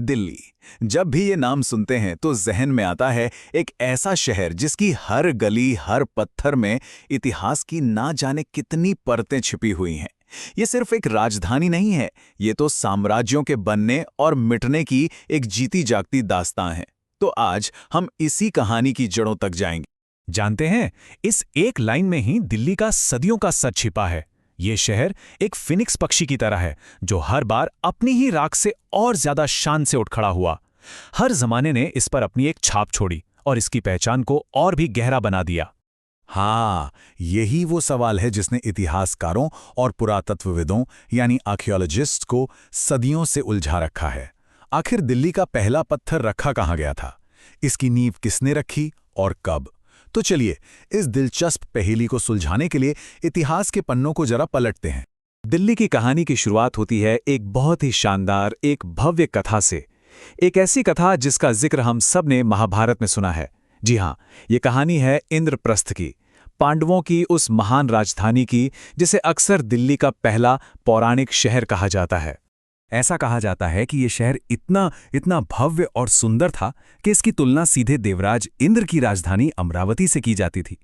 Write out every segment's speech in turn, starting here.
दिल्ली। जब भी ये नाम सुनते हैं तो जहन में आता है एक ऐसा शहर जिसकी हर गली, हर पत्थर में इतिहास की ना जाने कितनी परतें छिपी हुई हैं। ये सिर्फ एक राजधानी नहीं है, ये तो साम्राज्यों के बनने और मिटने की एक जीती जागती दास्तां है। तो आज हम इसी कहानी की जड़ों तक जाएंगे। जानते हैं, इस एक लाइन में ही दिल्ली का सदियों का सच छिपा है। ये शहर एक फिनिक्स पक्षी की तरह है, जो हर बार अपनी ही राख से और ज्यादा शान से उठ खड़ा हुआ। हर जमाने ने इस पर अपनी एक छाप छोड़ी और इसकी पहचान को और भी गहरा बना दिया। हाँ, यही वो सवाल है जिसने इतिहासकारों और पुरातत्वविदों यानी आर्कियोलॉजिस्ट्स को सदियों से उलझा रखा है। आखिर दिल्ली का पहला पत्थर रखा कहाँ गया था? इसकी नींव किसने रखी और कब? तो चलिए, इस दिलचस्प पहेली को सुलझाने के लिए इतिहास के पन्नों को जरा पलटते हैं। दिल्ली की कहानी की शुरुआत होती है एक बहुत ही शानदार, एक भव्य कथा से। एक ऐसी कथा जिसका जिक्र हम सब ने महाभारत में सुना है। जी हाँ, ये कहानी है इंद्रप्रस्थ की, पांडवों की उस महान राजधानी की जिसे अक्सर दिल्ली का पहला पौराणिक शहर कहा जाता है। ऐसा कहा जाता है कि ये शहर इतना इतना भव्य और सुंदर था कि इसकी तुलना सीधे देवराज इंद्र की राजधानी अमरावती से की जाती थी।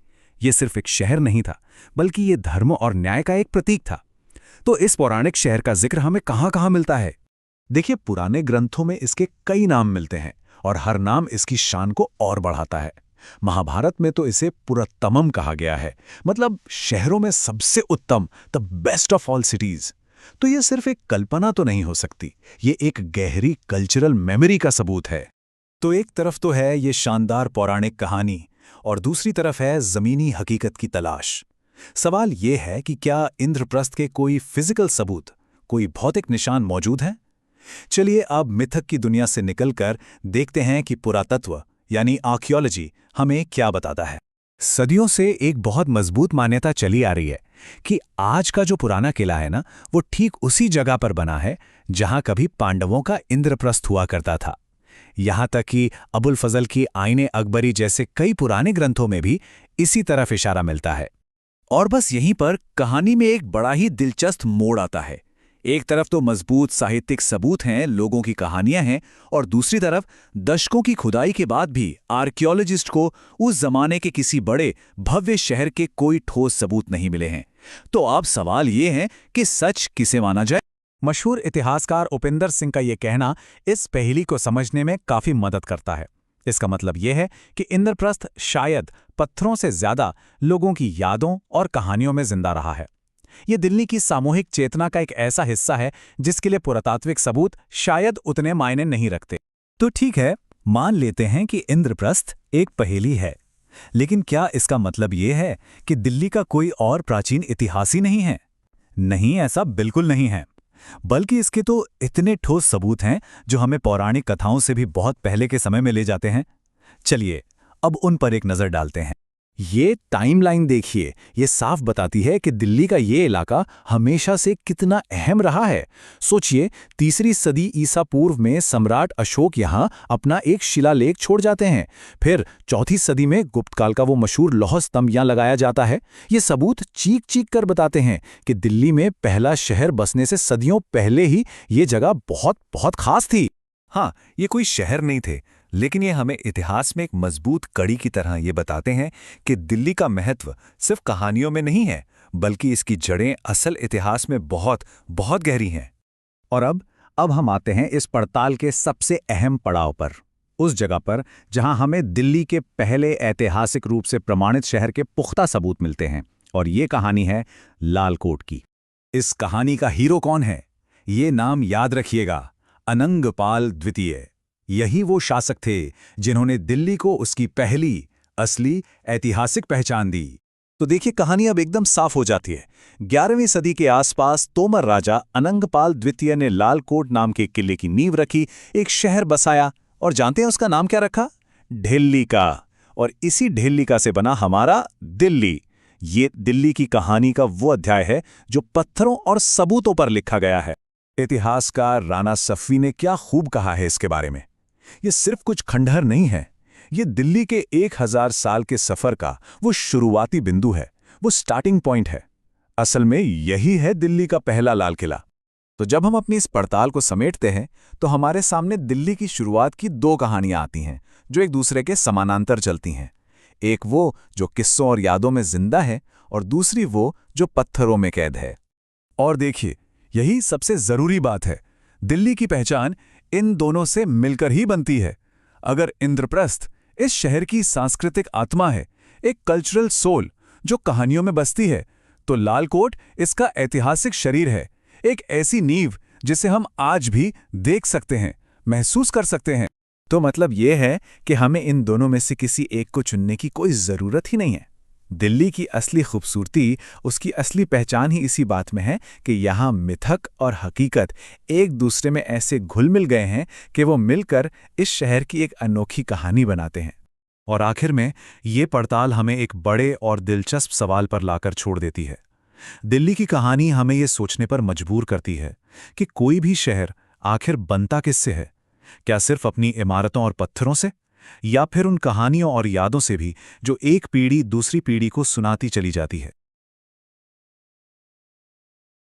ये सिर्फ एक शहर नहीं था, बल्कि ये धर्म और न्याय का एक प्रतीक था। तो इस पौराणिक शहर का जिक्र हमें कहाँ-कहाँ मिलता है? देखिए, पुराने ग्रंथों में इसके कई नाम मिलते हैं और हर नाम इसकी शान को और बढ़ाता है। महाभारत में तो इसे पुरत्तमम कहा गया है, मतलब शहरों में सबसे उत्तम, the best of all cities. तो ये सिर्फ एक कल्पना तो नहीं हो सकती, ये एक गहरी कल्चरल मेमोरी का सबूत है। तो एक तरफ तो है ये शानदार पौराणिक कहानी और दूसरी तरफ है जमीनी हकीकत की तलाश। सवाल ये है कि क्या इंद्रप्रस्थ के कोई फिजिकल सबूत, कोई भौतिक निशान मौजूद हैं? चलिए अब मिथक की दुनिया से निकलकर देखते हैं कि पुरातत्व यानी आर्कियोलॉजी हमें क्या बताता है। सदियों से एक बहुत मजबूत मान्यता चली आ रही है कि आज का जो पुराना किला है ना, वो ठीक उसी जगह पर बना है जहां कभी पांडवों का इंद्रप्रस्थ हुआ करता था। यहां तक कि अबुल फजल की आईने अकबरी जैसे कई पुराने ग्रंथों में भी इसी तरफ इशारा मिलता है। और बस यहीं पर कहानी में एक बड़ा ही दिलचस्प मोड़ आता है। एक तरफ तो मजबूत साहित्यिक सबूत हैं, लोगों की कहानियां हैं, और दूसरी तरफ दशकों की खुदाई के बाद भी आर्कियोलॉजिस्ट को उस जमाने के किसी बड़े भव्य शहर के कोई ठोस सबूत नहीं मिले हैं। तो अब सवाल ये है कि सच किसे माना जाए? मशहूर इतिहासकार उपिंदर सिंह का ये कहना इस पहेली को समझने में काफी मदद करता है। इसका मतलब यह है कि इंद्रप्रस्थ शायद पत्थरों से ज्यादा लोगों की यादों और कहानियों में जिंदा रहा है। ये दिल्ली की सामूहिक चेतना का एक ऐसा हिस्सा है जिसके लिए पुरातात्विक सबूत शायद उतने मायने नहीं रखते। तो ठीक है, मान लेते हैं कि इंद्रप्रस्थ एक पहेली है, लेकिन क्या इसका मतलब ये है कि दिल्ली का कोई और प्राचीन इतिहास ही नहीं है? नहीं, ऐसा बिल्कुल नहीं है। बल्कि इसके तो इतने ठोस सबूत हैं जो हमें पौराणिक कथाओं से भी बहुत पहले के समय में ले जाते हैं। चलिए अब उन पर एक नजर डालते हैं। ये टाइमलाइन देखिए, ये साफ बताती है कि दिल्ली का ये इलाका हमेशा से कितना अहम रहा है। सोचिए, 3री सदी ईसा पूर्व में सम्राट अशोक यहाँ अपना एक शिलालेख छोड़ जाते हैं। फिर 4वीं सदी में गुप्त काल का वो मशहूर लौह स्तंभ यहाँ लगाया जाता है। ये सबूत चीख चीख कर बताते हैं कि दिल्ली में पहला शहर बसने से सदियों पहले ही ये जगह बहुत बहुत खास थी। हाँ, ये कोई शहर नहीं थे, लेकिन ये हमें इतिहास में एक मजबूत कड़ी की तरह ये बताते हैं कि दिल्ली का महत्व सिर्फ कहानियों में नहीं है, बल्कि इसकी जड़ें असल इतिहास में बहुत बहुत गहरी हैं। और अब हम आते हैं इस पड़ताल के सबसे अहम पड़ाव पर, उस जगह पर जहां हमें दिल्ली के पहले ऐतिहासिक रूप से प्रमाणित शहर के पुख्ता सबूत मिलते हैं। और ये कहानी है लाल कोट की। इस कहानी का हीरो कौन है? ये नाम याद रखिएगा, अनंगपाल द्वितीय। यही वो शासक थे जिन्होंने दिल्ली को उसकी पहली असली ऐतिहासिक पहचान दी। तो देखिए, कहानी अब एकदम साफ हो जाती है। 11वीं सदी के आसपास तोमर राजा अनंगपाल द्वितीय ने लाल कोट नाम के किले की नींव रखी, एक शहर बसाया, और जानते हैं उसका नाम क्या रखा? ढिल्लिका। और इसी ढिल्लिका से बना हमारा दिल्ली। ये दिल्ली की कहानी का वो अध्याय है जो पत्थरों और सबूतों पर लिखा गया है। इतिहासकार राणा सफ़वी ने क्या खूब कहा है इसके बारे में। ये सिर्फ कुछ खंडहर नहीं है, ये दिल्ली के 1000 साल के सफर का वो शुरुआती बिंदु है, वो स्टार्टिंग पॉइंट है। असल में यही है दिल्ली का पहला लाल किला। तो जब हम अपनी इस पड़ताल को समेटते हैं तो हमारे सामने दिल्ली की शुरुआत की दो कहानियां आती हैं जो एक दूसरे के समानांतर चलती हैं। एक वो जो किस्सों और यादों में जिंदा है और दूसरी वो जो पत्थरों में कैद है। और देखिए, यही सबसे जरूरी बात है। दिल्ली की पहचान इन दोनों से मिलकर ही बनती है। अगर इंद्रप्रस्थ इस शहर की सांस्कृतिक आत्मा है, एक कल्चरल सोल जो कहानियों में बसती है, तो लाल कोट इसका ऐतिहासिक शरीर है, एक ऐसी नींव जिसे हम आज भी देख सकते हैं, महसूस कर सकते हैं। तो मतलब ये है कि हमें इन दोनों में से किसी एक को चुनने की कोई ज़रूरत ही नहीं है। दिल्ली की असली खूबसूरती, उसकी असली पहचान ही इसी बात में है कि यहाँ मिथक और हकीकत एक दूसरे में ऐसे घुल मिल गए हैं कि वो मिलकर इस शहर की एक अनोखी कहानी बनाते हैं। और आखिर में ये पड़ताल हमें एक बड़े और दिलचस्प सवाल पर लाकर छोड़ देती है। दिल्ली की कहानी हमें ये सोचने पर मजबूर करती है कि कोई भी शहर आखिर बनता किससे है? क्या सिर्फ अपनी इमारतों और पत्थरों से, या फिर उन कहानियों और यादों से भी जो एक पीढ़ी दूसरी पीढ़ी को सुनाती चली जाती है?